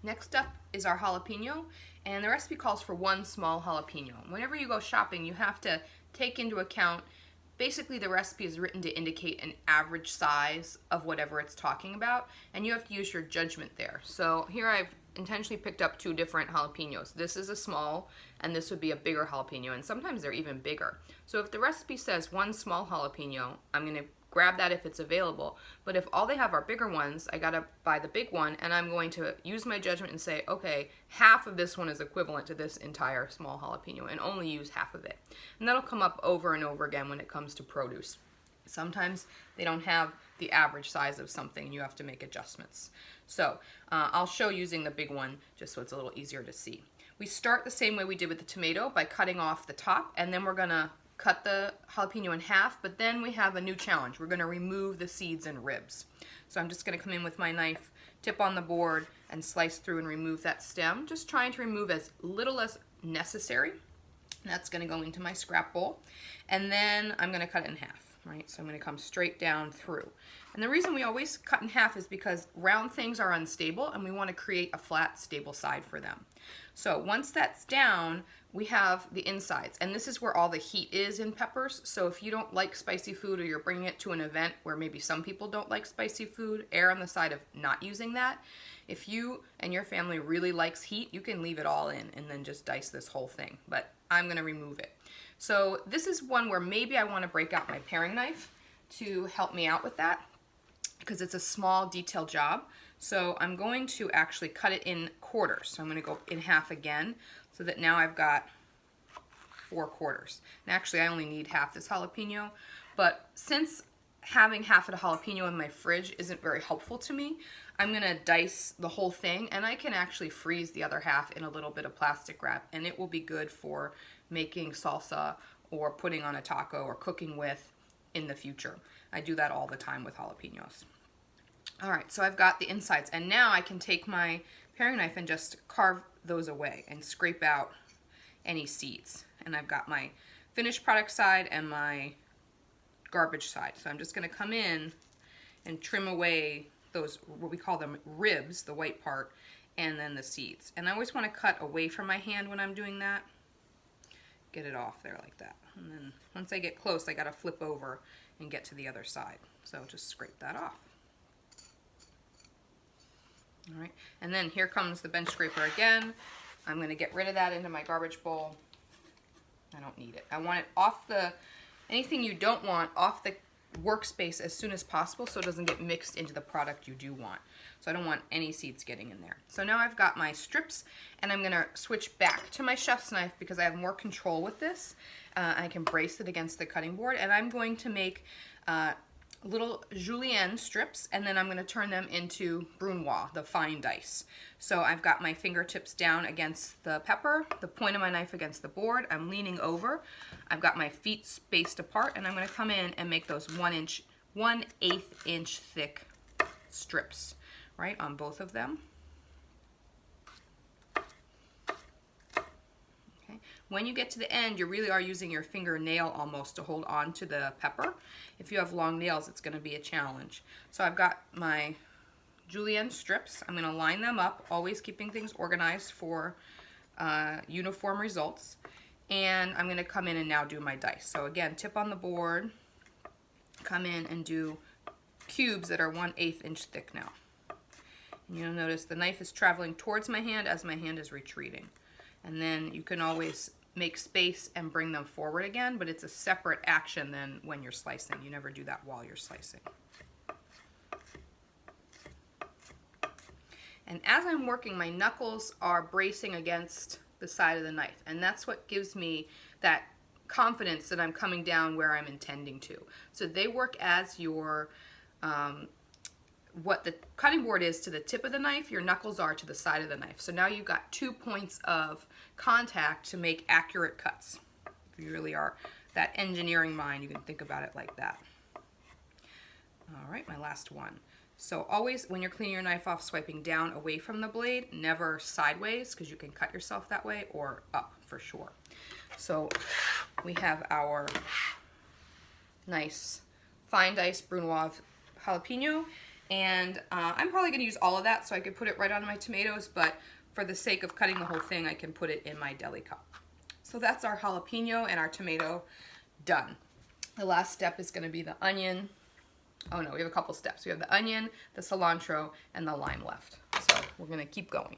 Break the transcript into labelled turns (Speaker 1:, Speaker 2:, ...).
Speaker 1: Next up is our jalapeno, and the recipe calls for 1 small jalapeno. Whenever you go shopping, you have to take into account, basically the recipe is written to indicate an average size of whatever it's talking about, and you have to use your judgment there. So here I've intentionally picked up 2 different jalapenos. This is a small, and this would be a bigger jalapeno, and sometimes they're even bigger. So if the recipe says 1 small jalapeno, I'm going to grab that if it's available. But if all they have are bigger ones, I gotta buy the big one, and I'm going to use my judgment and say, okay, half of this one is equivalent to this entire small jalapeno, and only use half of it. And that'll come up over and over again when it comes to produce. Sometimes they don't have the average size of something, and you have to make adjustments. So I'll show using the big one just so it's a little easier to see. We start the same way we did with the tomato by cutting off the top, and then we're gonna cut the jalapeno in half, but then we have a new challenge. We're going to remove the seeds and ribs. So I'm just going to come in with my knife, tip on the board, and slice through and remove that stem, just trying to remove as little as necessary. That's going to go into my scrap bowl, and then I'm going to cut it in half, right? So I'm going to come straight down through. And the reason we always cut in half is because round things are unstable, and we want to create a flat, stable side for them. So once that's down, we have the insides, and this is where all the heat is in peppers. So if you don't like spicy food, or you're bringing it to an event where maybe some people don't like spicy food, err on the side of not using that. If you and your family really likes heat, you can leave it all in and then just dice this whole thing, but I'm going to remove it. So this is one where maybe I want to break out my paring knife to help me out with that, because it's a small detailed job. So I'm going to actually cut it in quarters. So I'm going to go in half again, so that now I've got 4 quarters. And actually I only need half this jalapeno, but since having half of the jalapeno in my fridge isn't very helpful to me, I'm going to dice the whole thing, and I can actually freeze the other half in a little bit of plastic wrap, and it will be good for making salsa or putting on a taco or cooking with in the future. I do that all the time with jalapenos. Alright, so I've got the insides, and now I can take my paring knife and just carve those away and scrape out any seeds. And I've got my finished product side and my garbage side. So I'm just going to come in and trim away those, what we call them, ribs, the white part, and then the seeds. And I always want to cut away from my hand when I'm doing that. Get it off there like that. And then once I get close, I got to flip over and get to the other side. So just scrape that off. All right, and then here comes the bench scraper again. I'm going to get rid of that into my garbage bowl. I don't need it. I want it off the, anything you don't want, off the workspace as soon as possible so it doesn't get mixed into the product you do want. So I don't want any seeds getting in there. So now I've got my strips, and I'm going to switch back to my chef's knife because I have more control with this. I can brace it against the cutting board, and I'm going to make little julienne strips, and then I'm going to turn them into brunoise, the fine dice. So I've got my fingertips down against the pepper, the point of my knife against the board. I'm leaning over. I've got my feet spaced apart, and I'm going to come in and make those 1/8 inch thick strips, right, on both of them. When you get to the end, you really are using your fingernail almost to hold on to the pepper. If you have long nails, it's going to be a challenge. So I've got my julienne strips. I'm going to line them up, always keeping things organized for uniform results. And I'm going to come in and now do my dice. So again, tip on the board, come in and do cubes that are 1/8 inch thick now. And you'll notice the knife is traveling towards my hand as my hand is retreating. And then you can always make space and bring them forward again, but it's a separate action than when you're slicing. You never do that while you're slicing. And as I'm working, my knuckles are bracing against the side of the knife, and that's what gives me that confidence that I'm coming down where I'm intending to. So they work as your what the cutting board is to the tip of the knife, your knuckles are to the side of the knife. So now you've got 2 points of contact to make accurate cuts. If you really are that engineering mind, you can think about it like that. All right, my last one. So always, when you're cleaning your knife off, swiping down away from the blade, never sideways, because you can cut yourself that way, or up for sure. So we have our nice fine diced brunoise jalapeno, And I'm probably going to use all of that so I could put it right on my tomatoes, but for the sake of cutting the whole thing, I can put it in my deli cup. So that's our jalapeno and our tomato done. The last step is going to be the onion. Oh no, we have a couple steps. We have the onion, the cilantro, and the lime left. So we're going to keep going.